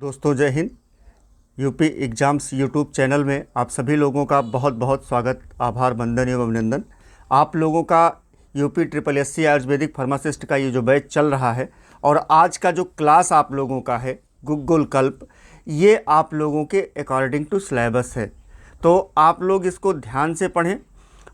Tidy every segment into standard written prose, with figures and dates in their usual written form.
दोस्तों जय Hind. UP exams YouTube channel में आप सभी लोगों का बहुत बहुत स्वागत, आभार, वंदन एवं अभिनंदन। आप लोगों का UP triple SC Ayurvedic pharmacist का ये जो बैच चल रहा है और आज का जो क्लास आप लोगों का है गुग्गुल कल्प, ये आप लोगों के अकॉर्डिंग टू सिलेबस है। तो आप लोग इसको ध्यान से पढ़ें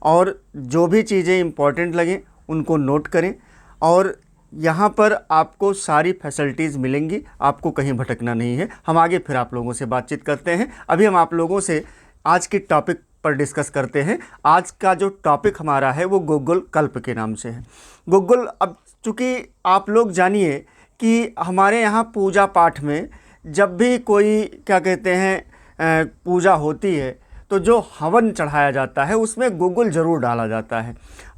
और जो भी चीज़ें इम्पॉर्टेंट लगें उनको नोट करें और यहाँ पर आपको सारी फैसिलिटीज़ मिलेंगी, आपको कहीं भटकना नहीं है। हम आगे फिर आप लोगों से बातचीत करते हैं। अभी हम आप लोगों से आज की टॉपिक पर डिस्कस करते हैं। आज का जो टॉपिक हमारा है वो गुग्गुल कल्प के नाम से है। गुग्गुल, अब चूँकि आप लोग जानिए कि हमारे यहाँ पूजा पाठ में जब भी कोई क्या कहते हैं पूजा होती है तो जो हवन चढ़ाया जाता है उसमें गुग्गुल ज़रूर डाला जाता है।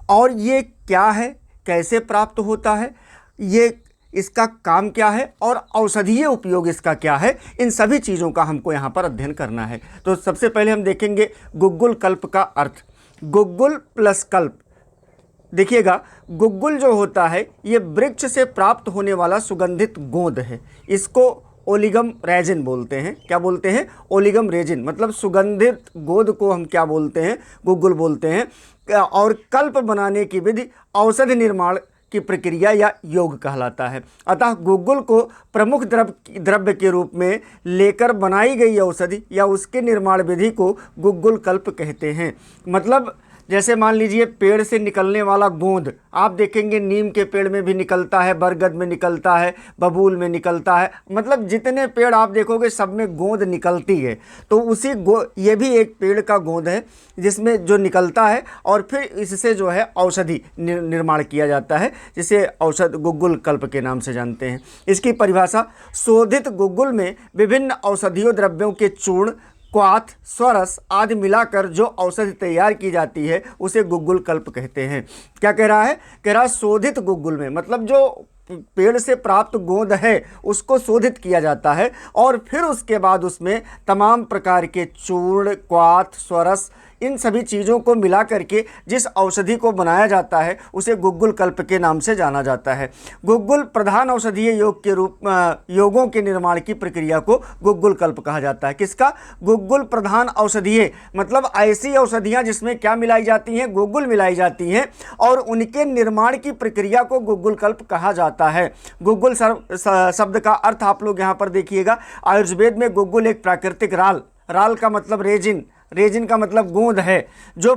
और ये क्या है, कैसे प्राप्त होता है, ये इसका काम क्या है और औषधीय उपयोग इसका क्या है, इन सभी चीज़ों का हमको यहाँ पर अध्ययन करना है। तो सबसे पहले हम देखेंगे गुग्गुल कल्प का अर्थ। गुग्गुल प्लस कल्प, देखिएगा, गुग्गुल जो होता है ये वृक्ष से प्राप्त होने वाला सुगंधित गोंद है। इसको ओलिगम रेजिन बोलते हैं। क्या बोलते हैं? ओलिगम रेजिन, मतलब सुगंधित गोंद को हम क्या बोलते हैं? गुग्गुल बोलते हैं। और कल्प बनाने की विधि औषधि निर्माण की प्रक्रिया या योग कहलाता है। अतः गुग्गुल को प्रमुख द्रव्य के रूप में लेकर बनाई गई औषधि या उसके निर्माण विधि को गुग्गुल कल्प कहते हैं। मतलब जैसे मान लीजिए पेड़ से निकलने वाला गोंद, आप देखेंगे नीम के पेड़ में भी निकलता है, बरगद में निकलता है, बबूल में निकलता है, मतलब जितने पेड़ आप देखोगे सब में गोंद निकलती है। तो उसी ये भी एक पेड़ का गोंद है जिसमें जो निकलता है और फिर इससे जो है औषधि निर्माण किया जाता है, जिसे औषध गुग्गुल कल्प के नाम से जानते हैं। इसकी परिभाषा, शोधित गुग्गुल में विभिन्न औषधीय द्रव्यों के चूर्ण, क्वाथ, स्वरस आदि मिलाकर जो औषधि तैयार की जाती है उसे गुग्गुल कल्प कहते हैं। क्या कह रहा है? कह रहा शोधित गुग्गुल में, मतलब जो पेड़ से प्राप्त गोंद है उसको शोधित किया जाता है और फिर उसके बाद उसमें तमाम प्रकार के चूर्ण, क्वाथ, स्वरस, इन सभी चीज़ों को मिला करके जिस औषधि को बनाया जाता है उसे गुग्गुल कल्प के नाम से जाना जाता है। गुग्गुल प्रधान औषधीय योग के रूप योगों के निर्माण की प्रक्रिया को गुग्गुल कल्प कहा जाता है। किसका? गुग्गुल प्रधान औषधीय, मतलब ऐसी औषधियाँ जिसमें क्या मिलाई जाती हैं? गुग्गुल मिलाई जाती हैं और उनके निर्माण की प्रक्रिया को गुग्गुल कल्प कहा जाता है। गुग्गुल शब्द का अर्थ आप लोग यहाँ पर देखिएगा। आयुर्वेद में गुग्गुल एक प्राकृतिक राल का मतलब रेजिन का मतलब गोंद है, जो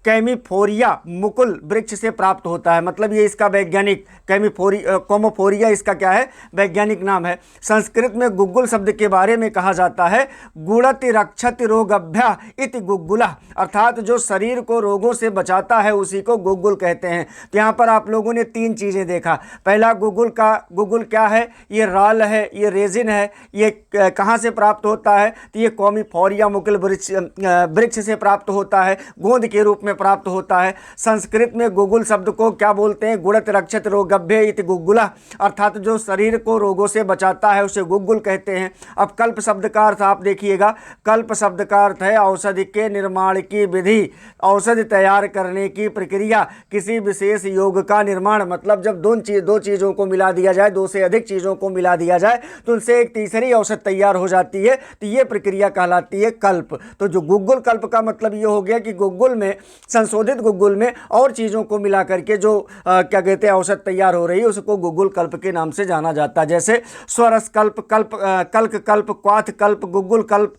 कैमिफोरिया मुकुल वृक्ष से प्राप्त होता है। मतलब ये इसका वैज्ञानिक कोमोफोरिया इसका क्या है? वैज्ञानिक नाम है। संस्कृत में गुग्गुल शब्द के बारे में कहा जाता है गुणति रक्षति रोगभ्या इति गुग्गुला, अर्थात जो शरीर को रोगों से बचाता है उसी को गुग्गुल कहते हैं। तो यहाँ पर आप लोगों ने तीन चीज़ें देखा। पहला, गुग्गुल क्या है? ये राल है, ये रेजिन है। ये कहाँ से प्राप्त होता है? तो ये कोमिफोरिया मुकुल वृक्ष से प्राप्त होता है, गोंद के रूप में प्राप्त होता है। संस्कृत में गुग्गुल शब्द को क्या बोलते हैं? गुणत रक्षत रोगभ्य इति गुग्गुला, अर्थात जो शरीर को रोगों से बचाता है उसे गुग्गुल कहते हैं। अब कल्प शब्द का अर्थ आप देखिएगा। कल्प शब्द का अर्थ है औषधि के निर्माण की विधि, औषधि तैयार करने की प्रक्रिया, किसी विशेष योग का निर्माण। मतलब जब दो चीज़ों को मिला दिया जाए, दो से अधिक चीज़ों को मिला दिया जाए तो उनसे एक तीसरी औषध तैयार हो जाती है, तो ये प्रक्रिया कहलाती है कल्प। तो जो गुग्गुल कल्प का मतलब ये हो गया कि गुग्गुल में, संशोधित गुग्गुल में और चीज़ों को मिला करके जो क्या कहते हैं औषध तैयार हो रही है उसको गुग्गुल कल्प के नाम से जाना जाता है। जैसे स्वरस कल्प, कल्क कल्प, क्वाथ कल्प, गुग्गुल कल्प,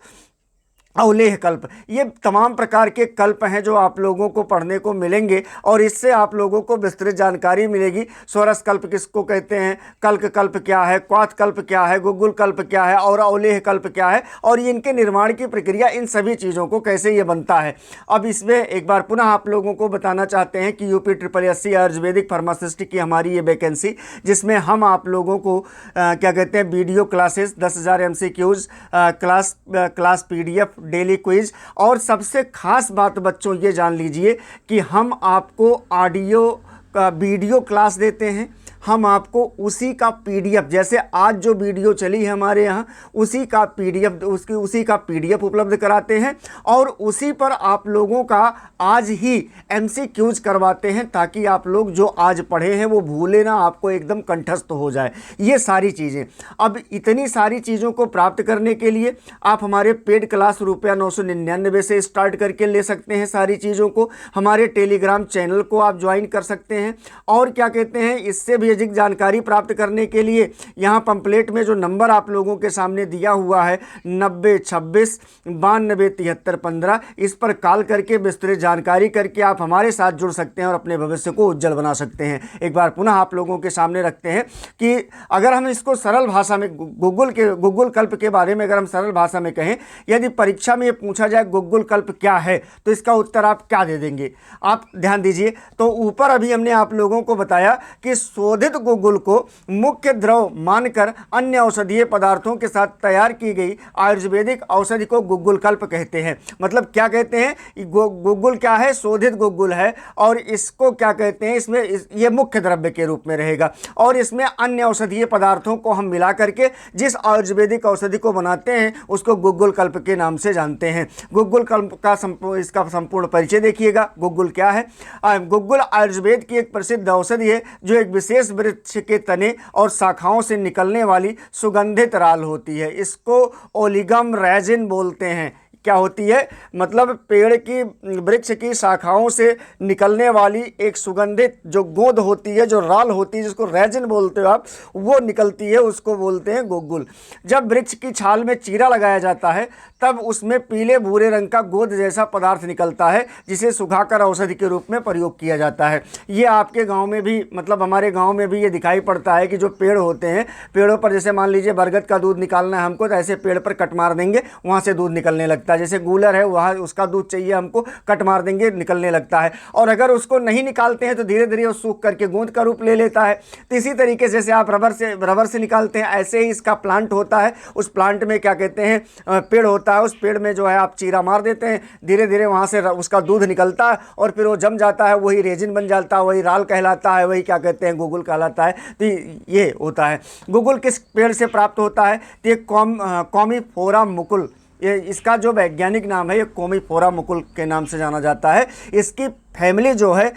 अवलेह कल्प, ये तमाम प्रकार के कल्प हैं जो आप लोगों को पढ़ने को मिलेंगे और इससे आप लोगों को विस्तृत जानकारी मिलेगी। स्वरस कल्प किसको कहते हैं, कल्क कल्प क्या है, क्वाथ कल्प क्या है, गुग्गुल कल्प क्या है और अवलेह कल्प क्या है और इनके निर्माण की प्रक्रिया, इन सभी चीज़ों को कैसे ये बनता है। अब इसमें एक बार पुनः आप लोगों को बताना चाहते हैं कि UP triple SC Ayurvedic pharmacist की हमारी ये वैकेंसी, जिसमें हम आप लोगों को क्या कहते हैं video classes, 10,000 MCQs, class PDF, daily quiz और सबसे खास बात बच्चों ये जान लीजिए कि हम आपको ऑडियो का वीडियो क्लास देते हैं, हम आपको उसी का पीडीएफ, जैसे आज जो वीडियो चली है हमारे यहाँ, उसी का पीडीएफ, उसी का पीडीएफ उपलब्ध कराते हैं और उसी पर आप लोगों का आज ही एमसीक्यूज करवाते हैं, ताकि आप लोग जो आज पढ़े हैं वो भूले ना, आपको एकदम कंठस्थ हो जाए ये सारी चीज़ें। अब इतनी सारी चीज़ों को प्राप्त करने के लिए आप हमारे पेड क्लास ₹999 से स्टार्ट करके ले सकते हैं सारी चीज़ों को। हमारे टेलीग्राम चैनल को आप ज्वाइन कर सकते हैं। और क्या कहते हैं, इससे भी अधिक जानकारी प्राप्त करने के लिए यहाँ पंपलेट में जो नंबर आप लोगों के सामने दिया हुआ है 9026 92 73 15, इस पर कॉल करके विस्तृत जानकारी करके आप हमारे साथ जुड़ सकते हैं और अपने भविष्य को उज्जवल बना सकते हैं। एक बार पुनः आप लोगों के सामने रखते हैं कि अगर हम इसको सरल भाषा में गूगल कल्प के बारे में अगर हम सरल भाषा में कहें, यदि परीक्षा में ये पूछा जाए गूगल कल्प क्या है, तो इसका उत्तर आप क्या दे देंगे? आप ध्यान दीजिए, तो ऊपर अभी हमने आप लोगों को बताया कि शोधित गूगल को मुख्य द्रव मानकर अन्य औषधीय पदार्थों के साथ तैयार की गई आयुर्वेदिक औषधि को गूगल कल्प कहते हैं। मतलब क्या कहते हैं, गूगल क्या है, शोधित गूगल है और इसको क्या कहते हैं, इसमें ये मुख्य द्रव्य के रूप में रहेगा और इसमें अन्य औषधीय पदार्थों को हम मिला करके जिस आयुर्वेदिक औषधि को बनाते हैं उसको गूगल कल्प के नाम से जानते हैं। गूगल कल्प का इसका संपूर्ण परिचय देखिएगा। गूगल क्या है? गूगल आयुर्वेद की एक प्रसिद्ध औषधि है जो एक विशेष वृक्ष के तने और शाखाओं से निकलने वाली सुगंधित राल होती है। इसको ओलिगम रेजिन बोलते हैं। क्या होती है, मतलब पेड़ की वृक्ष की शाखाओं से निकलने वाली एक सुगंधित जो गोंद होती है, जो राल होती है, जिसको रेजिन बोलते हो आप, वो निकलती है, उसको बोलते हैं गूगल। जब वृक्ष की छाल में चीरा लगाया जाता है तब उसमें पीले भूरे रंग का गोंद जैसा पदार्थ निकलता है जिसे सुखाकर औषधि के रूप में प्रयोग किया जाता है। ये आपके गांव में भी, मतलब हमारे गांव में भी ये दिखाई पड़ता है कि जो पेड़ होते हैं, पेड़ों पर जैसे मान लीजिए बरगद का दूध निकालना है हमको, तो ऐसे पेड़ पर कट मार देंगे, वहाँ से दूध निकलने लगता है। जैसे गूलर है, वहाँ उसका दूध चाहिए हमको, कट मार देंगे, निकलने लगता है। और अगर उसको नहीं निकालते हैं तो धीरे धीरे वो सूख करके गोंद का रूप ले लेता है। तो इसी तरीके से जैसे आप रबर से निकालते हैं, ऐसे ही इसका प्लांट होता है। उस प्लांट में क्या कहते हैं, पेड़ होता है, उस पेड़ में जो है आप चीरा मार देते हैं, धीरे धीरे वहाँ से उसका दूध निकलता है और फिर वो जम जाता है, वही रेजिन बन जाता है, वही राल कहलाता है, वही क्या कहते हैं गूगल कहलाता है। तो ये होता है। गूगल किस पेड़ से प्राप्त होता है? तो ये कॉमीफोरा मुकुल, ये इसका जो वैज्ञानिक नाम है, ये कॉमीफोरा मुकुल के नाम से जाना जाता है। इसकी फैमिली जो है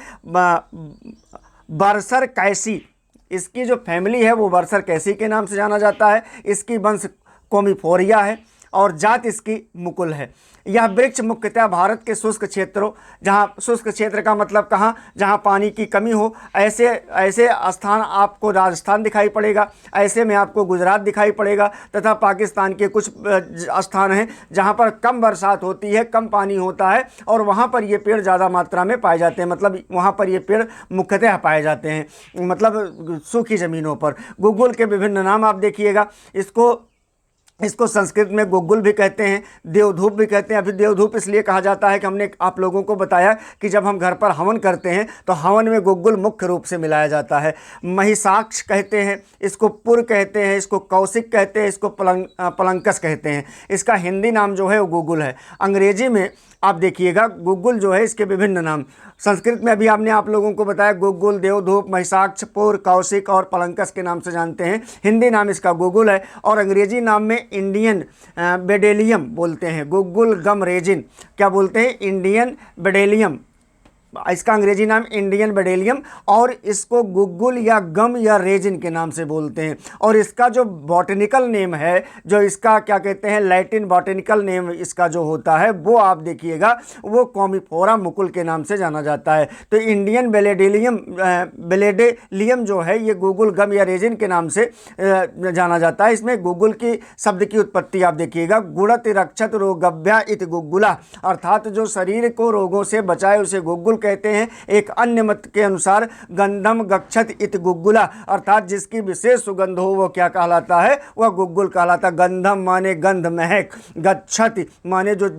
बरसर कैसी, इसकी जो फैमिली है वो बरसर कैसी के नाम से जाना जाता है। इसकी वंश कॉमीफोरिया है और जात इसकी मुकुल है। यह वृक्ष मुख्यतः भारत के शुष्क क्षेत्रों, जहाँ शुष्क क्षेत्र का मतलब कहाँ, जहाँ पानी की कमी हो, ऐसे स्थान आपको राजस्थान दिखाई पड़ेगा, ऐसे में आपको गुजरात दिखाई पड़ेगा, तथा पाकिस्तान के कुछ स्थान हैं जहाँ पर कम बरसात होती है, कम पानी होता है और वहाँ पर ये पेड़ ज़्यादा मात्रा में पाए जाते हैं। मतलब वहाँ पर ये पेड़ मुख्यतः पाए जाते हैं, मतलब सूखी ज़मीनों पर। गूगल के विभिन्न नाम आप देखिएगा। इसको संस्कृत में गुग्गुल भी कहते हैं, देवधूप भी कहते हैं। अभी देवधूप इसलिए कहा जाता है कि हमने आप लोगों को बताया कि जब हम घर पर हवन करते हैं तो हवन में गुग्गुल मुख्य रूप से मिलाया जाता है। महिषाक्ष कहते हैं, इसको पुर कहते हैं, इसको कौशिक कहते हैं, इसको पलंकस कहते हैं। इसका हिंदी नाम जो है वो गुग्गुल है। अंग्रेजी में आप देखिएगा गुग्गुल जो है, इसके विभिन्न नाम। संस्कृत में अभी आपने आप लोगों को बताया गुग्गुल, देवधूप, महिषाक्ष, पुर, कौशिक और पलंकस के नाम से जानते हैं। हिंदी नाम इसका गुग्गुल है और अंग्रेजी नाम में इंडियन बेडेलियम बोलते हैं। गुग्गुल गम रेजिन क्या बोलते हैं? इंडियन बेडेलियम। इसका अंग्रेजी नाम इंडियन बेडेलियम और इसको गुग्गुल या गम या रेजिन के नाम से बोलते हैं। और इसका जो बॉटनिकल नेम है, जो इसका क्या कहते हैं लैटिन बॉटनिकल नेम इसका जो होता है, वो आप देखिएगा, वो कॉमीफोरा मुकुल के नाम से जाना जाता है। तो इंडियन बेलेडेलियम जो है, ये गुग्गुल गम या रेजिन के नाम से जाना जाता है। इसमें गुग्गुल की शब्द की उत्पत्ति आप देखिएगा, गुणत रक्षत रोगभ्या इत गुग्गुला, अर्थात जो शरीर को रोगों से बचाए उसे गुग्गुल कहते हैं। एक अन्य मत के अनुसार गंधम गच्छत इत गुग्गुला, अर्थात जिसकी विशेष सुगंध हो वो क्या कहलाता है? वह गुग्गुल कहलाता। गंधम माने गंध महक, गच्छत माने जो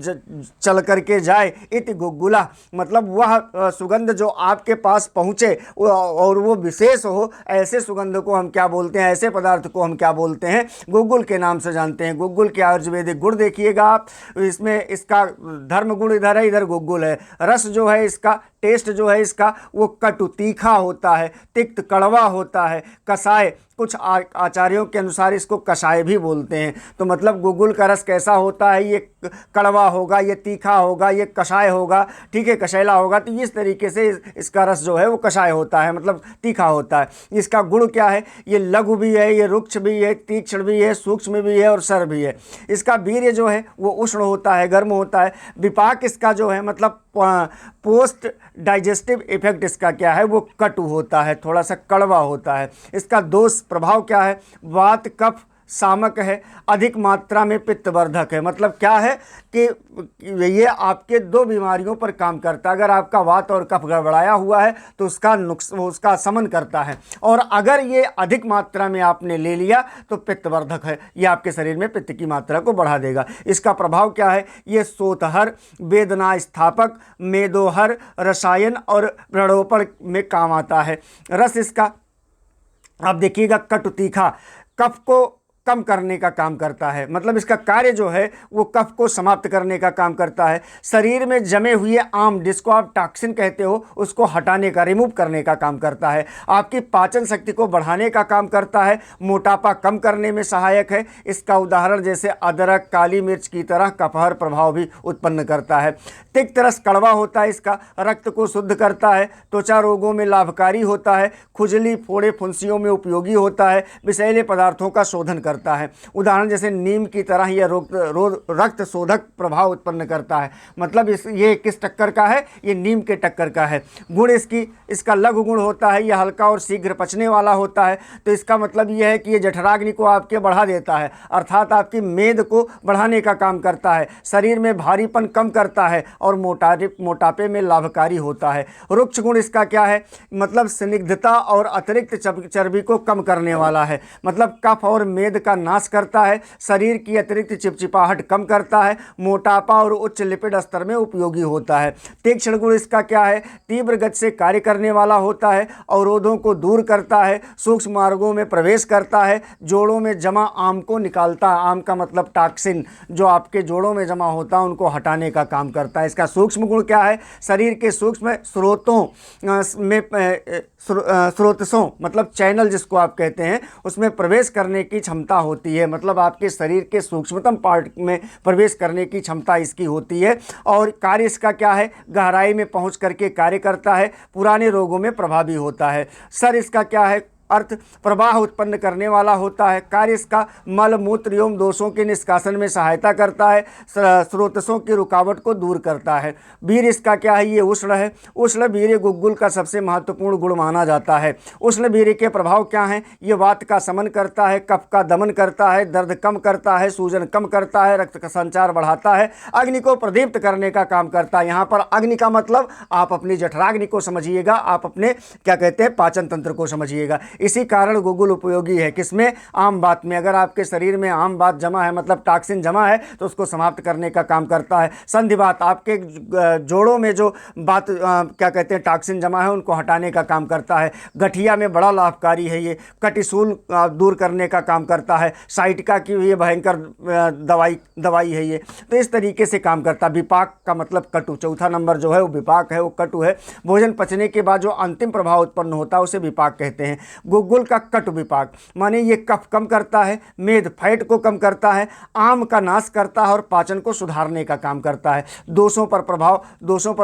चल करके जाए, इत गुग्गुला मतलब वह सुगंध जो आपके पास पहुँचे और वो विशेष हो, ऐसे सुगंध को हम क्या बोलते हैं? ऐसे पदार्थ को हम क्या बोलते हैं? गुग्गुल के नाम से जानते हैं। गुग्गुल के आयुर्वेदिक गुण देखिएगा आप, इसमें इसका धर्म गुण इधर है, इधर गुग्गुल है। रस जो है इसका टेस्ट जो है इसका वो कटु तीखा होता है, तिक्त कड़वा होता है। कषाय, कुछ आचार्यों के अनुसार इसको कषाय भी बोलते हैं। तो मतलब गुगुल का रस कैसा होता है, ये कड़वा होगा, ये तीखा होगा, ये कषाय होगा, ठीक है, कषैला होगा। तो इस तरीके से इसका रस जो है वो कषाय होता है, मतलब तीखा होता है। इसका गुण क्या है, ये लघु भी है, ये रुक्ष भी है, तीक्ष्ण भी है, सूक्ष्म भी है और सर भी है। इसका वीर्य जो है वो उष्ण होता है, गर्म होता है। विपाक इसका जो है मतलब पोस्ट डाइजेस्टिव इफेक्ट इसका क्या है, वो कटु होता है, थोड़ा सा कड़वा होता है। इसका दोष प्रभाव क्या है, वात कफ सामक है, अधिक मात्रा में पित्तवर्धक है। मतलब क्या है कि ये आपके दो बीमारियों पर काम करता है। अगर आपका वात और कफ गड़बड़ाया हुआ है तो उसका शमन करता है, और अगर ये अधिक मात्रा में आपने ले लिया तो पित्तवर्धक है, ये आपके शरीर में पित्त की मात्रा को बढ़ा देगा। इसका प्रभाव क्या है, ये सोतहर, वेदना स्थापक, मेदोहर, रसायन और व्रणोपण में काम आता है। रस इसका आप देखिएगा कटु तीखा, कफ को कम करने का काम करता है। मतलब इसका कार्य जो है वो कफ को समाप्त करने का काम करता है। शरीर में जमे हुए आम, जिसको आप टॉक्सिन कहते हो, उसको हटाने का, रिमूव करने का काम करता है। आपकी पाचन शक्ति को बढ़ाने का काम करता है। मोटापा कम करने में सहायक है। इसका उदाहरण जैसे अदरक, काली मिर्च की तरह कफहर प्रभाव भी उत्पन्न करता है। तिक्त रस कड़वा होता है इसका, रक्त को शुद्ध करता है, त्वचा रोगों में लाभकारी होता है, खुजली, फोड़े, फुंसियों में उपयोगी होता है, विषैले पदार्थों का शोधन करता है। उदाहरण जैसे नीम की तरह यह रक्त शोधक प्रभाव उत्पन्न करता है। मतलब ये किस टक्कर का है, ये नीम के टक्कर का है। गुण इसका लघु गुण होता है, यह हल्का और शीघ्र पचने वाला होता है। तो इसका मतलब यह है कि ये जठराग्नि को आपके बढ़ा देता है, अर्थात आपकी मेद को बढ़ाने का काम करता है। शरीर में भारीपन कम करता है और मोटापे में लाभकारी होता है। रुक्ष गुण इसका क्या है, मतलब स्निग्धता और अतिरिक्त चर्बी को कम करने वाला है। मतलब कफ और मेद का नाश करता है, शरीर की अतिरिक्त चिपचिपाहट कम करता है, मोटापा और उच्च लिपिड स्तर में उपयोगी होता है। तीक्ष्ण गुण इसका क्या है, तीव्र गति से कार्य करने वाला होता है, अवरोधों को दूर करता है, सूक्ष्म मार्गों में प्रवेश करता है, जोड़ों में जमा आम को निकालता है। आम का मतलब टॉक्सिन जो आपके जोड़ों में जमा होता है उनको हटाने का काम करता है। इसका सूक्ष्म गुण क्या है, शरीर के सूक्ष्म स्रोतों में स्रोतसों मतलब चैनल जिसको आप कहते हैं उसमें प्रवेश करने की क्षमता होती है। मतलब आपके शरीर के सूक्ष्मतम पार्ट में प्रवेश करने की क्षमता इसकी होती है। और कार्य इसका क्या है, गहराई में पहुंच करके कार्य करता है, पुराने रोगों में प्रभावी होता है। सर इसका क्या है, अर्थ प्रवाह उत्पन्न करने वाला होता है। कार्य इसका मल मूत्र एवं दोषों के निष्कासन में सहायता करता है, स्रोतसों की रुकावट को दूर करता है। वीर इसका क्या है, ये उष्ण है। उष्ण वीर्य गुग्गुल का सबसे महत्वपूर्ण गुण माना जाता है। उष्ण वीर्य के प्रभाव क्या हैं, ये वात का शमन करता है, कफ का दमन करता है, दर्द कम करता है, सूजन कम करता है, रक्त का संचार बढ़ाता है, अग्नि को प्रदीप्त करने का काम करता है। यहाँ पर अग्नि का मतलब आप अपनी जठराग्नि को समझिएगा, आप अपने क्या कहते हैं पाचन तंत्र को समझिएगा। इसी कारण गुग्गुल उपयोगी है, किसमें, आम बात में। अगर आपके शरीर में आम बात जमा है मतलब टॉक्सिन जमा है तो उसको समाप्त करने का काम करता है। संधिवात, आपके जोड़ों में जो बात क्या कहते हैं टॉक्सिन जमा है उनको हटाने का काम करता है। गठिया में बड़ा लाभकारी है ये, कटिशूल दूर करने का काम करता है। साइटिका की ये भयंकर दवाई है ये। तो इस तरीके से काम करता है। विपाक का मतलब कटु, चौथा नंबर जो है वो विपाक है, वो कटु है। भोजन पचने के बाद जो अंतिम प्रभाव उत्पन्न होता है उसे विपाक कहते हैं। गुग्गुल का कटु विपाक माने ये कफ कम करता है, मेद फैट को कम करता है, आम का नाश करता है और पाचन को सुधारने का काम करता है। दोषों पर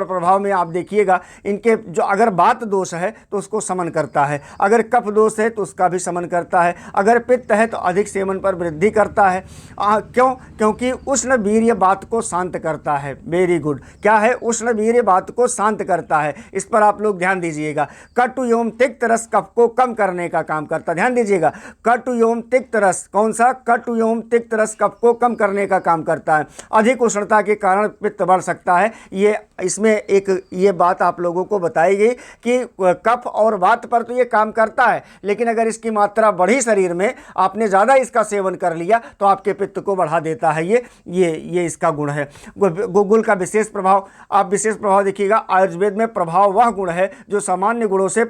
प्रभाव में आप देखिएगा इनके जो अगर वात दोष है तो उसको समन करता है, अगर कफ दोष है तो उसका भी समन करता है, अगर पित्त है तो अधिक सेवन पर वृद्धि करता है। क्योंकि उष्ण वीर्य वात को शांत करता है। वेरी गुड, क्या है, उष्ण वीर्य वात को शांत करता है। इस पर आप लोग ध्यान दीजिएगा। कटु एवं तिक्त रस कफ को कम करने का काम करता, ध्यान दीजिएगा। कटु एवं तिक्त रस, कौन सा, कटु एवं तिक्त रस कफ को कम करने का काम करता है। अधिक उष्णता के कारण पित्त बढ़ सकता है। ये इसमें एक ये बात आप लोगों को बताई गई कि कफ और वात पर तो ये काम करता है, लेकिन अगर इसकी मात्रा बढ़ी शरीर में, आपने ज़्यादा इसका सेवन कर लिया तो आपके पित्त को बढ़ा देता है। ये इसका गुण है। गुग्गुल का विशेष प्रभाव, आप विशेष प्रभाव देखिएगा। आयुर्वेद में प्रभाव वह गुण है जो सामान्य गुणों से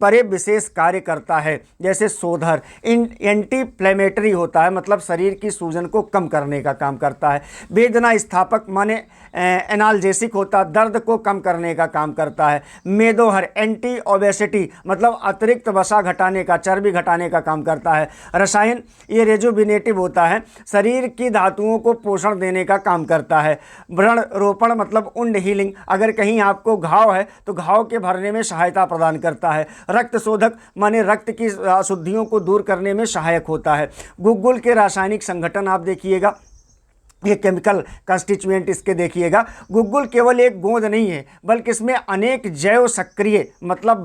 परे विशेष कार्य करता है। जैसे शोधर एंटी इन्फ्लेमेटरी होता है, मतलब शरीर की सूजन को कम करने का काम करता है। वेदना स्थापक माने एनाल्जेसिक होता है, दर्द को कम करने का काम करता है। मेदोहर एंटी ओबेसिटी मतलब अतिरिक्त वसा घटाने का, चर्बी घटाने का काम करता है। रसायन ये रेजुविनेटिव होता है, शरीर की धातुओं को पोषण देने का काम करता है। व्रण रोपण मतलब वुंड हीलिंग, अगर कहीं आपको घाव है तो घाव के भरने में सहायता प्रदान करता है। रक्त शोधक माने रक्त की अशुद्धियों को दूर करने में सहायक होता है। गुग्गुल के रासायनिक संगठन आप देखिएगा, ये केमिकल कंस्टिट्यूएंट इसके देखिएगा। गुग्गुल केवल एक गोंद नहीं है, बल्कि इसमें अनेक जैव सक्रिय मतलब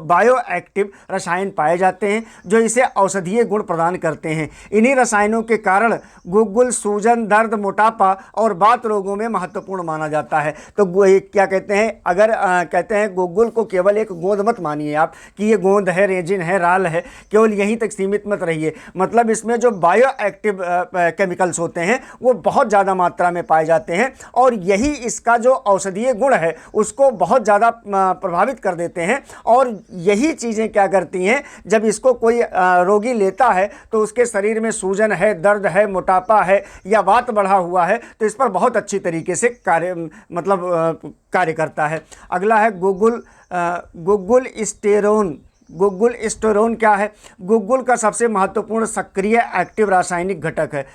बायो एक्टिव रसायन पाए जाते हैं जो इसे औषधीय गुण प्रदान करते हैं। इन्हीं रसायनों के कारण गुग्गुल सूजन, दर्द, मोटापा और बात रोगों में महत्वपूर्ण माना जाता है। तो क्या कहते हैं, अगर कहते हैं गुग्गुल को केवल एक गोंद मत मानिए आप कि ये गोंद है, रेजिन है, राल है, केवल यहीं तक सीमित मत रहिए। मतलब इसमें जो बायो एक्टिव केमिकल्स होते हैं वो बहुत ज़्यादा मात्रा में पाए जाते हैं और यही इसका जो औषधीय गुण है उसको बहुत ज़्यादा प्रभावित कर देते हैं। और यही चीज़ें क्या करती हैं, जब इसको कोई रोगी लेता है तो उसके शरीर में सूजन है, दर्द है, मोटापा है या वात बढ़ा हुआ है तो इस पर बहुत अच्छी तरीके से कार्य करता है। अगला है गुग्गुल स्टेरोन। गुग्गुल स्टेरोन क्या है? गुग्गुल का सबसे महत्वपूर्ण सक्रिय एक्टिव रासायनिक घटक है।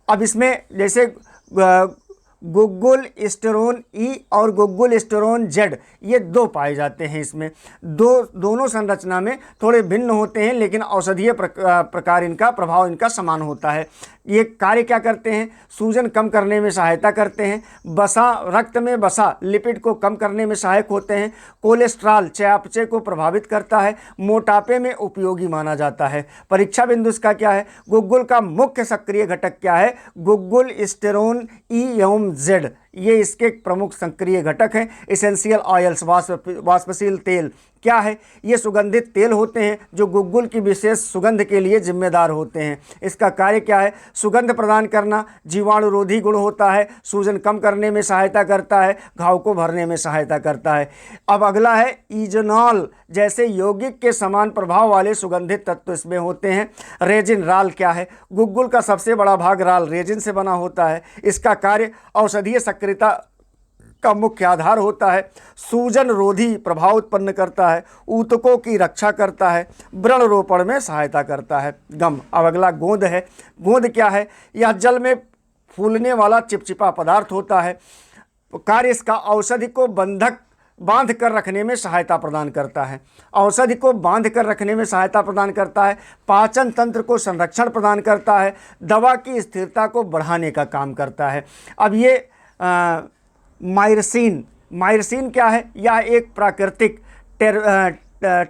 अब इसमें जैसे गुग्गुल स्टेरोन ई और गुग्गुल स्टेरोन जेड ये दो पाए जाते हैं। इसमें दोनों संरचना में थोड़े भिन्न होते हैं, लेकिन औषधीय प्रकार इनका प्रभाव इनका समान होता है। ये कार्य क्या करते हैं? सूजन कम करने में सहायता करते हैं। रक्त में बसा लिपिड को कम करने में सहायक होते हैं। कोलेस्ट्रॉल चयापचय को प्रभावित करता है। मोटापे में उपयोगी माना जाता है। परीक्षा बिंदु इसका क्या है? गुग्गुल का मुख्य सक्रिय घटक क्या है? गुग्गुल स्टेरोन ई एवं जेड ये इसके प्रमुख सक्रिय घटक हैं। एसेंशियल ऑयल्स वाष्पशील तेल क्या है? ये सुगंधित तेल होते हैं जो गुग्गुल की विशेष सुगंध के लिए जिम्मेदार होते हैं। इसका कार्य क्या है? सुगंध प्रदान करना, जीवाणुरोधी गुण होता है, सूजन कम करने में सहायता करता है, घाव को भरने में सहायता करता है। अब अगला है इजोनॉल जैसे यौगिक के समान प्रभाव वाले सुगंधित तत्व इसमें होते हैं। रेजिन राल क्या है? गुग्गुल का सबसे बड़ा भाग राल रेजिन से बना होता है। इसका कार्य औषधीय सक्रियता का मुख्य आधार होता है। सूजन रोधी प्रभाव उत्पन्न करता है, ऊतकों की रक्षा करता है, व्रण रोपण में सहायता करता है। गम। अब अगला गोंद है। गोंद क्या है? यह जल में फूलने वाला चिपचिपा पदार्थ होता है। कार्य इसका औषधि को बांध कर रखने में सहायता प्रदान करता है। औषधि को बांध कर रखने में सहायता प्रदान करता है। पाचन तंत्र को संरक्षण प्रदान करता है। दवा की स्थिरता को बढ़ाने का काम करता है। अब ये मायरसिन क्या है? यह एक प्राकृतिक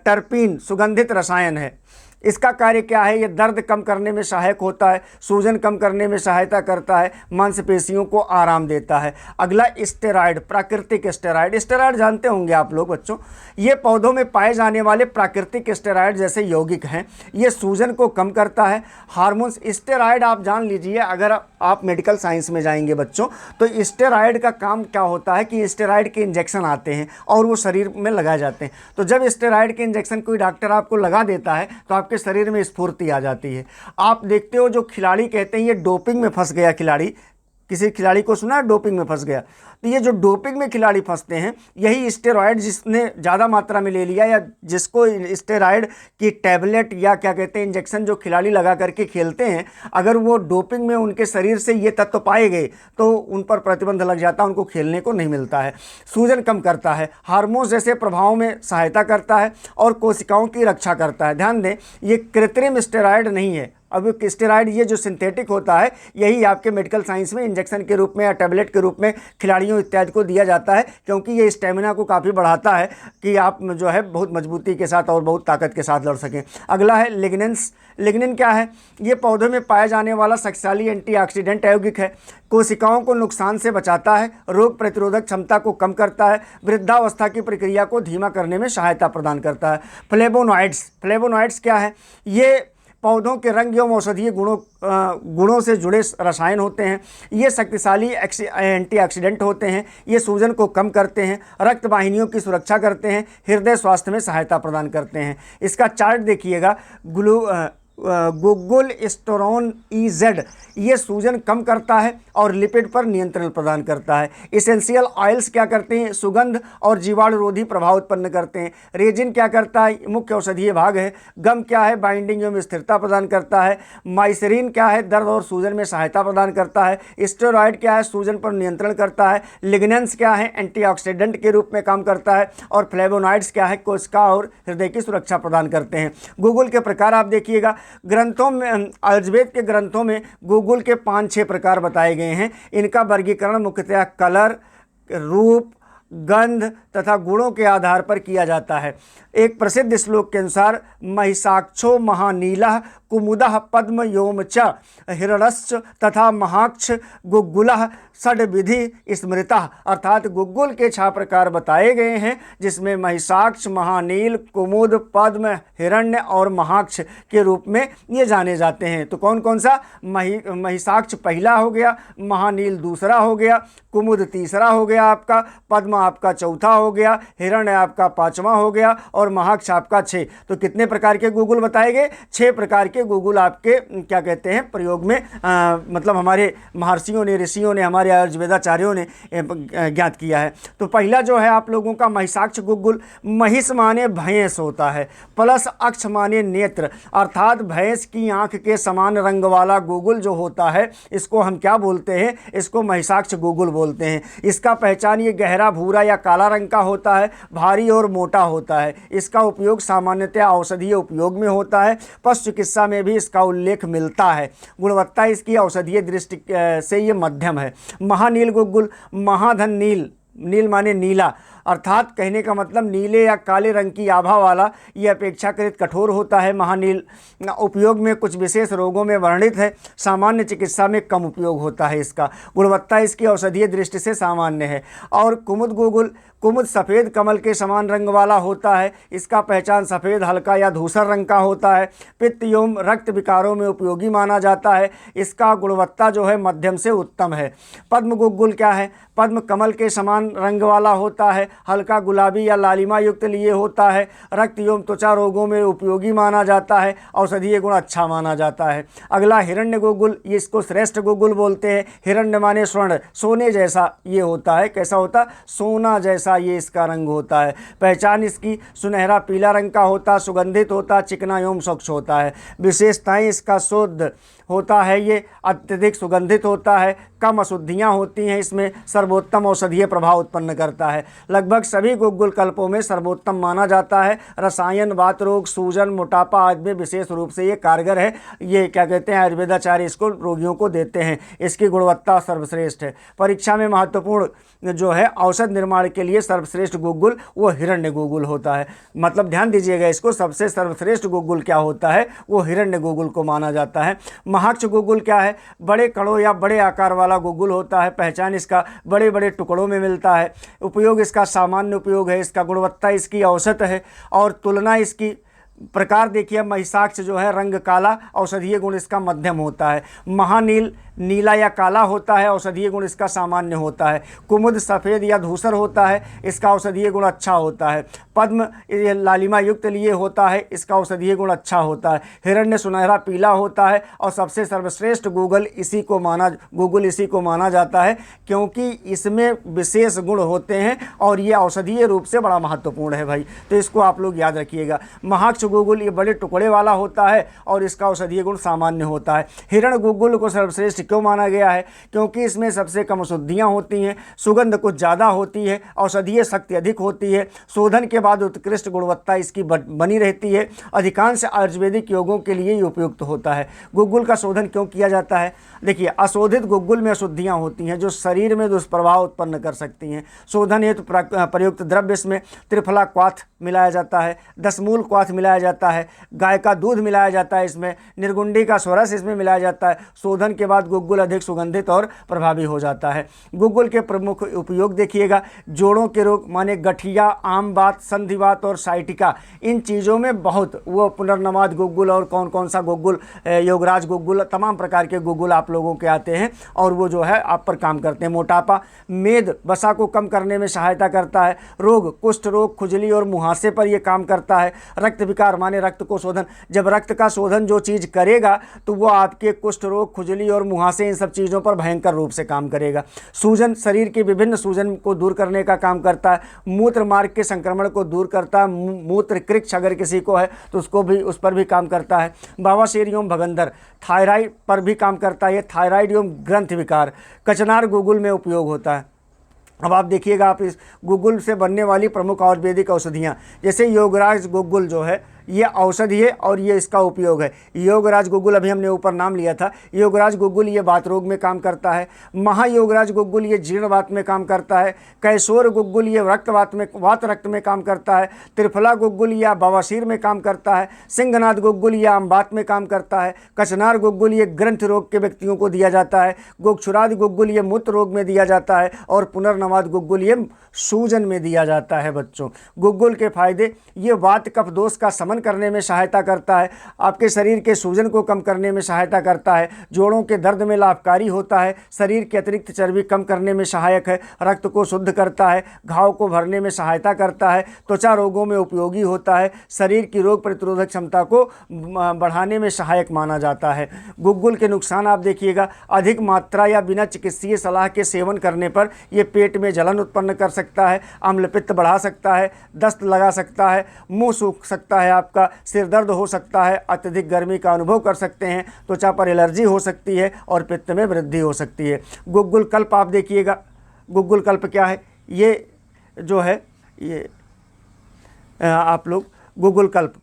टर्पीन सुगंधित रसायन है। इसका कार्य क्या है? ये दर्द कम करने में सहायक होता है, सूजन कम करने में सहायता करता है, मांसपेशियों को आराम देता है। अगला स्टेरॉयड, प्राकृतिक स्टेरॉयड। स्टेरॉयड जानते होंगे आप लोग बच्चों, ये पौधों में पाए जाने वाले प्राकृतिक स्टेरॉयड जैसे यौगिक हैं। ये सूजन को कम करता है। हार्मोन्स स्टेरॉयड आप जान लीजिए, अगर आप मेडिकल साइंस में जाएंगे बच्चों तो स्टेरॉयड का काम क्या होता है कि स्टेरॉयड के इंजेक्शन आते हैं और वो शरीर में लगाए जाते हैं। तो जब स्टेरॉयड के इंजेक्शन कोई डॉक्टर आपको लगा देता है तो आपके शरीर में स्फूर्ति आ जाती है। आप देखते हो जो खिलाड़ी कहते हैं ये डोपिंग में फंस गया खिलाड़ी, किसी खिलाड़ी को सुना है डोपिंग में फंस गया? तो ये जो डोपिंग में खिलाड़ी फंसते हैं यही स्टेरॉयड जिसने ज़्यादा मात्रा में ले लिया या जिसको स्टेरॉयड की टैबलेट या क्या कहते हैं इंजेक्शन जो खिलाड़ी लगा करके खेलते हैं, अगर वो डोपिंग में उनके शरीर से ये तत्व पाए गए तो उन पर प्रतिबंध लग जाता है, उनको खेलने को नहीं मिलता है। सूजन कम करता है, हार्मोन जैसे प्रभावों में सहायता करता है और कोशिकाओं की रक्षा करता है। ध्यान दें ये कृत्रिम स्टेरॉयड नहीं है। अब स्टेरॉयड ये जो सिंथेटिक होता है यही आपके मेडिकल साइंस में इंजेक्शन के रूप में या टैबलेट के रूप में खिलाड़ियों इत्यादि को दिया जाता है, क्योंकि ये स्टेमिना को काफ़ी बढ़ाता है कि आप जो है बहुत मजबूती के साथ और बहुत ताकत के साथ लड़ सकें। अगला है लिग्निन्स। लिग्निन क्या है? ये पौधों में पाए जाने वाला शक्तिशाली एंटीऑक्सीडेंट यौगिक है। कोशिकाओं को नुकसान से बचाता है, रोग प्रतिरोधक क्षमता को कम करता है, वृद्धावस्था की प्रक्रिया को धीमा करने में सहायता प्रदान करता है। फ्लेवोनॉइड्स क्या है? ये पौधों के रंग एवं औषधीय गुणों से जुड़े रसायन होते हैं। ये शक्तिशाली एंटीऑक्सीडेंट होते हैं। ये सूजन को कम करते हैं, रक्त वाहिनियों की सुरक्षा करते हैं, हृदय स्वास्थ्य में सहायता प्रदान करते हैं। इसका चार्ट देखिएगा। गुग्गुल स्टोरोन EZ ये सूजन कम करता है और लिपिड पर नियंत्रण प्रदान करता है। इसेंशियल ऑयल्स क्या करते हैं? सुगंध और जीवाणुरोधी प्रभाव उत्पन्न करते हैं। रेजिन क्या करता है? मुख्य औषधीय भाग है। गम क्या है? बाइंडिंग एवं स्थिरता प्रदान करता है। माइसरीन क्या है? दर्द और सूजन में सहायता प्रदान करता है। स्टेरॉयड क्या है? सूजन पर नियंत्रण करता है। लिग्नेंस क्या है? एंटीऑक्सीडेंट के रूप में काम करता है। और फ्लेवोनॉइड्स क्या है? कोशिका और हृदय की सुरक्षा प्रदान करते हैं। गुग्गुल के प्रकार आप देखिएगा, ग्रंथों में आयुर्वेद के ग्रंथों में गुग्गुल के 5-6 प्रकार बताए गए हैं। इनका वर्गीकरण मुख्यतः कलर, रूप, गंध तथा गुणों के आधार पर किया जाता है। एक प्रसिद्ध श्लोक के अनुसार महिषाक्षो महानीलः कुमुदः पद्म योम च हिरण्यश्च तथा महाक्ष गुग्गुलः षड्विधि स्मृतः, अर्थात गुग्गुल के 6 प्रकार बताए गए हैं, जिसमें महिषाक्ष, महानील, कुमुद, पद्म, हिरण्य और महाक्ष के रूप में ये जाने जाते हैं। तो कौन कौन सा? महिषाक्ष पहला हो गया, महानील दूसरा हो गया, कुमुद तीसरा हो गया आपका, पद्म आपका चौथा हो गया, हिरण्य आपका 5वां हो गया और महाक्ष आपका 6। तो कितने प्रकार के गुग्गुल बताए गए? 6 प्रकार के गुग्गुल आपके क्या कहते हैं प्रयोग में मतलब हमारे महर्षियों ने, ऋषियों ने, हमारे आयुर्वेदाचार्यों ने ज्ञात किया है। तो पहला जो है आप लोगों का महिषाक्ष गुग्गुल। महिष माने भैंस होता है, प्लस अक्ष माने नेत्र, अर्थात भैंस की आंख के समान रंग वाला गुग्गुल जो होता है, इसको हम क्या बोलते हैं? इसको महिषाक्ष गुग्गुल बोलते हैं। इसका पहचान ये गहरा भूरा या काला रंग का होता है, भारी और मोटा होता है। इसका उपयोग सामान्यतः औषधीय उपयोग में होता है। पशु चिकित्सा में भी इसका उल्लेख मिलता है। गुणवत्ता इसकी औषधीय दृष्टि से ये मध्यम है। महानील गुग्गुल, महाधन नील, नील माने नीला, अर्थात कहने का मतलब नीले या काले रंग की आभा वाला, ये अपेक्षाकृत कठोर होता है। महानील उपयोग में कुछ विशेष रोगों में वर्णित है, सामान्य चिकित्सा में कम उपयोग होता है इसका। गुणवत्ता इसकी औषधीय दृष्टि से सामान्य है। और कुमुद गुग्गुल, कुमुद सफ़ेद कमल के समान रंग वाला होता है। इसका पहचान सफ़ेद, हल्का या धूसर रंग का होता है। पित्त एवं रक्त विकारों में उपयोगी माना जाता है। इसका गुणवत्ता जो है मध्यम से उत्तम है। पद्म गुग्गुल क्या है? पद्म कमल के समान रंग वाला होता है, हल्का गुलाबी या लालिमा युक्त लिए होता है। रक्त एवं त्वचा रोगों में उपयोगी माना जाता है। औषधीय गुण अच्छा माना जाता है। अगला हिरण्य गुग्गुल, ये इसको श्रेष्ठ गुग्गुल बोलते हैं। हिरण्य माने स्वर्ण, सोने जैसा ये होता है। कैसा होता? सोना जैसा ये इसका रंग होता है। पहचान इसकी सुनहरा पीला रंग का होता, सुगंधित होता, चिकना एवं स्वच्छ होता है। विशेषताएं इसका शुद्ध होता है, ये अत्यधिक सुगंधित होता है, कम अशुद्धियाँ होती हैं इसमें, सर्वोत्तम औषधीय प्रभाव उत्पन्न करता है। लगभग सभी गुग्गुल कल्पों में सर्वोत्तम माना जाता है। रसायन, वात रोग, सूजन, मोटापा आदि में विशेष रूप से ये कारगर है। ये क्या कहते हैं आयुर्वेदाचार्य इसको रोगियों को देते हैं। इसकी गुणवत्ता सर्वश्रेष्ठ है। परीक्षा में महत्वपूर्ण जो है औषध निर्माण के लिए सर्वश्रेष्ठ गुग्गुल वो हिरण्य गुग्गुल होता है। मतलब ध्यान दीजिएगा इसको, सबसे सर्वश्रेष्ठ गुग्गुल क्या होता है? वो हिरण्य गुग्गुल को माना जाता है। महाक्ष गुग्गुल क्या है? बड़े कणों या बड़े आकार वाला गुग्गुल होता है। पहचान इसका बड़े बड़े टुकड़ों में मिलता है। उपयोग इसका सामान्य उपयोग है। इसका गुणवत्ता इसकी औसत है। और तुलना इसकी प्रकार देखिए, महिषाक्ष जो है रंग काला, औषधीय गुण इसका मध्यम होता है। महानील नीला या काला होता है, औषधीय गुण इसका सामान्य होता है। कुमुद सफ़ेद या धूसर होता है, इसका औषधीय गुण अच्छा होता है। पद्म ये लालिमा युक्त लिए होता है, इसका औषधीय गुण अच्छा होता है। हिरण्य सुनहरा पीला होता है और सबसे सर्वश्रेष्ठ गुग्गुल इसी को माना जाता है, क्योंकि इसमें विशेष गुण होते हैं और ये औषधीय रूप से बड़ा महत्वपूर्ण है भाई। तो इसको आप लोग याद रखिएगा। महाक्ष गुग्गुल ये बड़े टुकड़े वाला होता है और इसका औषधीय गुण सामान्य होता है। हिरण गुग्गुल को सर्वश्रेष्ठ क्यों माना गया है? क्योंकि इसमें सबसे कम अशुद्धियाँ होती हैं, सुगंध कुछ ज़्यादा होती है, औषधीय शक्ति अधिक होती है, शोधन के बाद उत्कृष्ट गुणवत्ता इसकी बनी रहती है। अधिकांश आयुर्वेदिक योगों के लिए ये उपयुक्त होता है। गुग्गुल का शोधन क्यों किया जाता है? देखिए, अशोधित गुग्गुल में अशुद्धियाँ होती हैं जो शरीर में दुष्प्रभाव उत्पन्न कर सकती हैं। शोधन हेतु प्रयुक्त द्रव्य इसमें त्रिफला क्वाथ मिलाया जाता है, 10 मूल क्वाथ मिलाया मिलाया जाता है, गाय का दूध मिलाया जाता है, इसमें निर्गुंडी का स्वरस इसमें मिलाया जाता है। शोधन के बाद गुग्गुल अधिक सुगंधित और प्रभावी हो जाता है। गुग्गुल के प्रमुख उपयोग देखिएगा, जोड़ों के रोग माने गठिया, आम बात, संधिवात और साइटिका, इन चीज़ों में बहुत वो पुनर्नवाद गुग्गुल और कौन कौन सा गुग्गुल, योगराज गुग्गुल, तमाम प्रकार के गुग्गुल आप लोगों के आते हैं और वो जो है आप पर काम करते हैं। मोटापा, मेद, वसा को कम करने में सहायता करता है। रोग, कुष्ठ रोग, खुजली और मुहासे पर ये काम करता है। रक्त विकार माने रक्त को शोधन, जब रक्त का शोधन जो चीज़ करेगा तो वो आपके कुष्ठ रोग, खुजली और मुहासे, इन सब चीज़ों पर भयंकर रूप से काम करेगा। सूजन, शरीर के विभिन्न सूजन को दूर करने का काम करता है। मूत्र मार्ग के संक्रमण को दूर करता है। मूत्र कृक्ष अगर किसी को है तो उसको भी, उस पर भी काम करता है। बवासीर एवं भगंदर, थायराइड पर भी काम करता है। ये थायराइड एवं ग्रंथि विकार कचनार गुग्गुल में उपयोग होता है। अब आप देखिएगा, आप इस गुग्गुल से बनने वाली प्रमुख आयुर्वेदिक औषधियाँ, जैसे योगराज गुग्गुल जो है ये औषधि है और ये इसका उपयोग है। योगराज गुग्गुल अभी हमने ऊपर नाम लिया था, योगराज गुग्गुल ये वात रोग में काम करता है। महायोगराज गुग्गुल ये जीर्णवात में काम करता है। कैशोर गुग्गुल ये वात रक्त में काम करता है। त्रिफला गुग्गुल या बवासीर में काम करता है। सिंहनाथ गुग्गुल ये आमबात में काम करता है। कचनार गुग्गुल ये ग्रंथ रोग के व्यक्तियों को दिया जाता है। गोक्षुराद गुग्गुल ये मूत्र रोग में दिया जाता है और पुनर्नवाद गुग्गुल ये सूजन में दिया जाता है। बच्चों, गुग्गुल के फायदे, ये वात कफ दोष का शमन करने में सहायता करता है। आपके शरीर के सूजन को कम करने में सहायता करता है। जोड़ों के दर्द में लाभकारी होता है। शरीर के अतिरिक्त चर्बी कम करने में सहायक है। रक्त को शुद्ध करता है। घाव को भरने में सहायता करता है। त्वचा रोगों में उपयोगी होता है। शरीर की रोग प्रतिरोधक क्षमता को बढ़ाने में सहायक माना जाता है। गुग्गुल के नुकसान आप देखिएगा, अधिक मात्रा या बिना चिकित्सीय सलाह के सेवन करने पर यह पेट में जलन उत्पन्न कर सकता है, अम्लपित्त बढ़ा सकता है, दस्त लगा सकता है, मुंह सूख सकता है, आपका सिर दर्द हो सकता है, अत्यधिक गर्मी का अनुभव कर सकते हैं, त्वचा पर एलर्जी हो सकती है और पित्त में वृद्धि हो सकती है। गुग्गुल कल्प आप देखिएगा, गुग्गुल कल्प क्या है, ये जो है ये आप लोग गुग्गुल कल्प,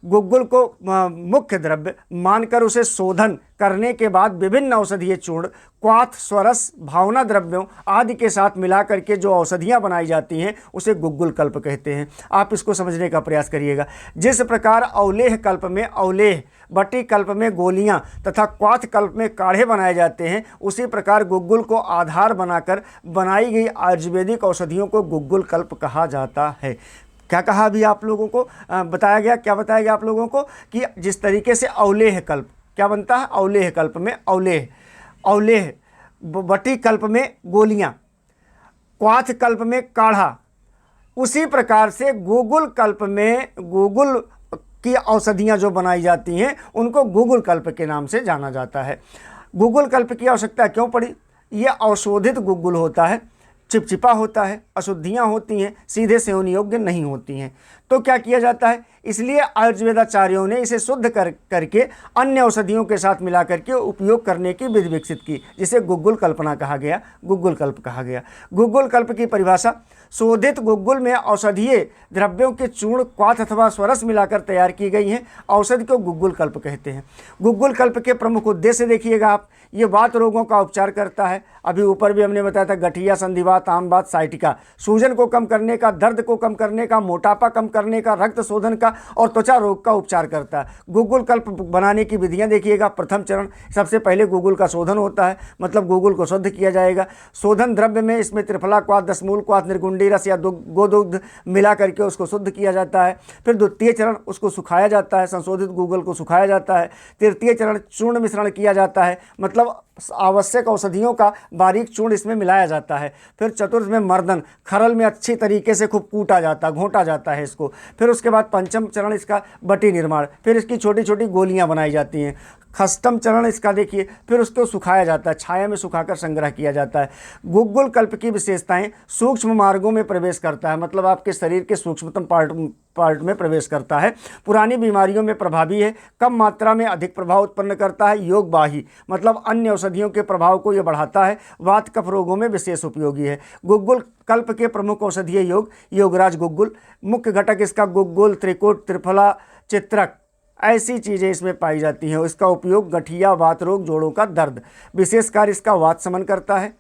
गुग्गुल को मुख्य द्रव्य मानकर उसे शोधन करने के बाद विभिन्न औषधीय चूर्ण, क्वाथ, स्वरस, भावना द्रव्यों आदि के साथ मिलाकर के जो औषधियाँ बनाई जाती हैं उसे गुग्गुल कल्प कहते हैं। आप इसको समझने का प्रयास करिएगा। जिस प्रकार अवलेह कल्प में अवलेह, बटी कल्प में गोलियां तथा क्वाथ कल्प में काढ़े बनाए जाते हैं, उसी प्रकार गुग्गुल को आधार बनाकर बनाई गई आयुर्वेदिक औषधियों को गुग्गुल कल्प कहा जाता है। क्या कहा अभी आप लोगों को बताया गया, क्या बताया गया आप लोगों को कि जिस तरीके से अवलेह कल्प क्या बनता है, अवलेह कल्प में अवलेह, बटी कल्प में गोलियां, क्वाथ कल्प में काढ़ा, उसी प्रकार से गुग्गुल कल्प में गुग्गुल की औषधियां जो बनाई जाती हैं उनको गुग्गुल कल्प के नाम से जाना जाता है। गुग्गुल कल्प की आवश्यकता क्यों पड़ी? ये औशोधित गुग्गुल होता है, चिपचिपा होता है, अशुद्धियाँ होती हैं, सीधे सेवन योग्य नहीं होती हैं। तो क्या किया जाता है, इसलिए आयुर्वेदाचार्यों ने इसे शुद्ध करके अन्य औषधियों के साथ मिला करके उपयोग करने की विधि विकसित की, जिसे गुग्गुल कल्पना कहा गया, गुग्गुल कल्प कहा गया। गुग्गुल कल्प की परिभाषा, शोधित गुग्गुल में औषधीय द्रव्यों के चूर्ण, क्वाथ अथवा स्वरस मिलाकर तैयार की गई हैं, औषधि को गुग्गुल कल्प कहते हैं। गुग्गुल कल्प के प्रमुख उद्देश्य देखिएगा आप, ये वात रोगों का उपचार करता है। अभी ऊपर भी हमने बताया था, गठिया, संधिवात, आमवात, साइटिका, सूजन को कम करने का, दर्द को कम करने का, मोटापा कम करने का, रक्त शोधन का और त्वचा रोग का उपचार करता है। गुग्गुल कल्प बनाने की विधियां देखिएगा। प्रथम चरण, सबसे पहले गुग्गुल का शोधन होता है, मतलब गुग्गुल को शुद्ध किया जाएगा। शोधन द्रव्य में इसमें त्रिफला क्वाथ, दशमूल क्वाथ, निर्गुंडी रस या गोदुग्ध मिला करके उसको शुद्ध किया जाता है। फिर द्वितीय चरण, उसको सुखाया जाता है, संशोधित गुग्गुल को सुखाया जाता है। तृतीय चरण, चूर्ण मिश्रण किया जाता है, मतलब आवश्यक औषधियों का बारीक चूर्ण इसमें मिलाया जाता है। फिर चतुर्थ में मर्दन, खरल में अच्छी तरीके से खूब कूटा जाता है, घोंटा जाता है इसको। फिर उसके बाद पंचम चरण इसका बटी निर्माण, फिर इसकी छोटी छोटी गोलियां बनाई जाती हैं। षष्ठम चरण इसका देखिए, फिर उसको सुखाया जाता है, छाया में सुखाकर संग्रह किया जाता है। गुग्गुल कल्प की विशेषताएं, सूक्ष्म मार्गों में प्रवेश करता है, मतलब आपके शरीर के सूक्ष्मतम पार्ट में प्रवेश करता है। पुरानी बीमारियों में प्रभावी है, कम मात्रा में अधिक प्रभाव उत्पन्न करता है। योग बाही, मतलब अन्य औषधियों के प्रभाव को यह बढ़ाता है। वात कफ रोगों में विशेष उपयोगी है। गुग्गुल कल्प के प्रमुख औषधीय योग, योगराज गुग्गुल, मुख्य घटक इसका गुग्गुल, त्रिकुट, त्रिफला, चित्रक, ऐसी चीज़ें इसमें पाई जाती हैं। इसका उपयोग गठिया, वात रोग, जोड़ों का दर्द, विशेष कार्य इसका वात शमन करता है।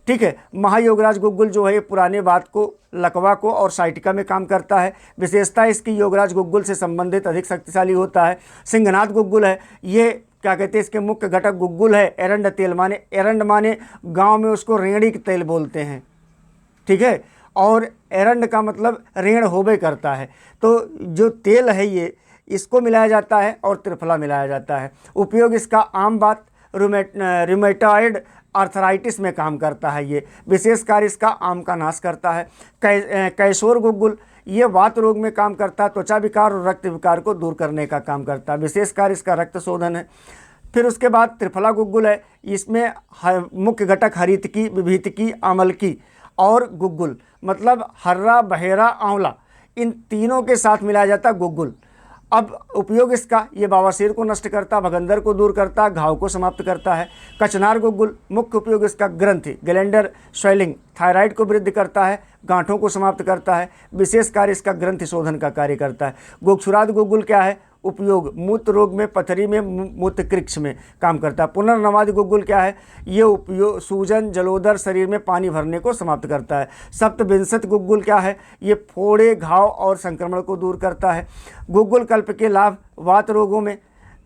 ठीक है। महायोगराज गुग्गुल जो है ये पुराने वात को, लकवा को और साइटिका में काम करता है। विशेषता इसकी योगराज गुग्गुल से संबंधित अधिक शक्तिशाली होता है। सिंहनाथ गुग्गुल है, ये क्या कहते हैं, इसके मुख्य घटक गुग्गुल है एरंड तेल, माने एरंड माने गांव में उसको रेंगड़ी के तेल बोलते हैं, ठीक है, और एरंड का मतलब रेंग होबे करता है। तो जो तेल है ये, इसको मिलाया जाता है और त्रिफला मिलाया जाता है। उपयोग इसका आम बात रूमेटॉइड आर्थराइटिस में काम करता है। ये विशेष कार्य इसका आम का नाश करता है। कैशोर गुग्गुल ये वात रोग में काम करता है, त्वचा विकार और रक्त विकार को दूर करने का काम करता है। विशेष कार्य इसका रक्त शोधन है। फिर उसके बाद त्रिफला गुग्गुल है, इसमें मुख्य घटक हरितकी, विभीतकी, आमलकी और गुग्गुल, मतलब हर्रा, बहेरा, आंवला, इन तीनों के साथ मिलाया जाता है गुग्गुल। अब उपयोग इसका, ये बवासीर को नष्ट करता, भगंदर को दूर करता, घाव को समाप्त करता है। कचनार गुग्गुल मुख्य उपयोग इसका ग्रंथि, गैलेंडर स्वेलिंग, थायराइड को वृद्धि करता है, गांठों को समाप्त करता है। विशेष कार्य इसका ग्रंथि शोधन का कार्य करता है। गोक्षुराद गुग्गुल क्या है, उपयोग मूत्र रोग में, पथरी में, मूत्रकृक्ष में काम करता है। पुनर्नवाद गुग्गुल क्या है, ये उपयोग सूजन, जलोदर, शरीर में पानी भरने को समाप्त करता है। सप्तविंशत गुग्गुल क्या है, ये फोड़े, घाव और संक्रमण को दूर करता है। गुग्गुल कल्प के लाभ वात रोगों में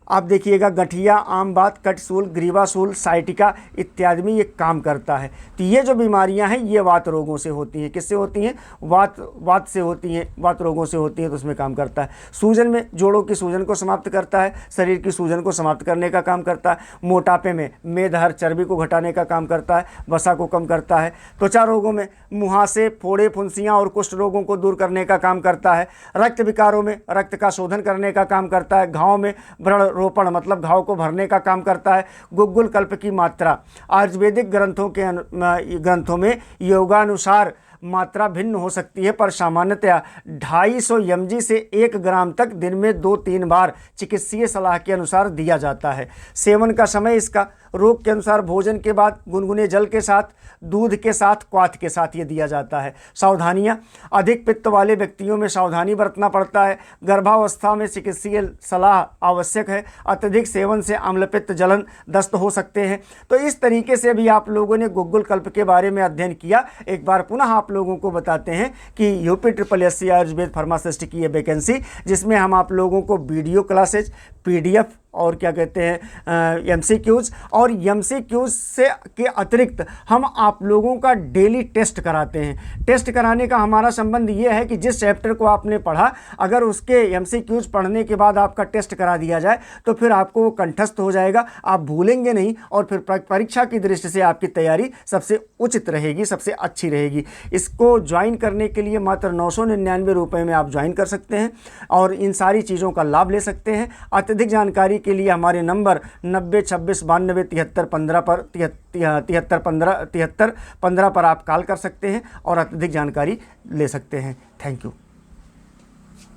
आप देखिएगा गठिया, आम बात, कटशूल, ग्रीवाशूल, साइटिका इत्यादि में ये काम करता है। तो ये जो बीमारियां हैं ये वात रोगों से होती हैं। किससे होती हैं? वात से होती हैं, वात रोगों से होती हैं, तो उसमें काम करता है। सूजन में जोड़ों की सूजन को समाप्त करता है, शरीर की सूजन को समाप्त करने का काम करता है। मोटापे में मेदहर, चर्बी को घटाने का काम करता है, वसा को कम करता है। त्वचा रोगों में मुहासे, फोड़े, फुंसियाँ और कुष्ठ रोगों को दूर करने का काम करता है। रक्त विकारों में रक्त का शोधन करने का काम करता है। घाव में व्रण रोपण मतलब घाव को भरने का काम करता है। गुग्गुल कल्प की मात्रा आयुर्वेदिक ग्रंथों में योगानुसार मात्रा भिन्न हो सकती है, पर सामान्यतया 250 mg से 1 ग्राम तक दिन में 2-3 बार चिकित्सीय सलाह के अनुसार दिया जाता है। सेवन का समय इसका रोग के अनुसार भोजन के बाद गुनगुने जल के साथ, दूध के साथ, क्वाथ के साथ ये दिया जाता है। सावधानियाँ, अधिक पित्त वाले व्यक्तियों में सावधानी बरतना पड़ता है। गर्भावस्था में चिकित्सीय सलाह आवश्यक है। अत्यधिक सेवन से अम्लपित्त, जलन, दस्त हो सकते हैं। तो इस तरीके से भी आप लोगों ने गुग्गुल कल्प के बारे में अध्ययन किया। एक बार पुनः आप लोगों को बताते हैं कि UPSSC आयुर्वेद फार्मासिस्ट की ये वैकेंसी, जिसमें हम आप लोगों को वीडियो क्लासेज, PDF और क्या कहते हैं MCQs और MCQs से के अतिरिक्त हम आप लोगों का डेली टेस्ट कराते हैं। टेस्ट कराने का हमारा संबंध ये है कि जिस चैप्टर को आपने पढ़ा, अगर उसके MCQs पढ़ने के बाद आपका टेस्ट करा दिया जाए तो फिर आपको वो कंठस्थ हो जाएगा, आप भूलेंगे नहीं और फिर परीक्षा की दृष्टि से आपकी तैयारी सबसे उचित रहेगी, सबसे अच्छी रहेगी। इसको ज्वाइन करने के लिए मात्र 999 रुपये में आप ज्वाइन कर सकते हैं और इन सारी चीज़ों का लाभ ले सकते हैं। अत्यधिक जानकारी के लिए हमारे नंबर 90 26 92 73 15 पर 73 15 पर आप कॉल कर सकते हैं और अत्यधिक जानकारी ले सकते हैं। Thank you.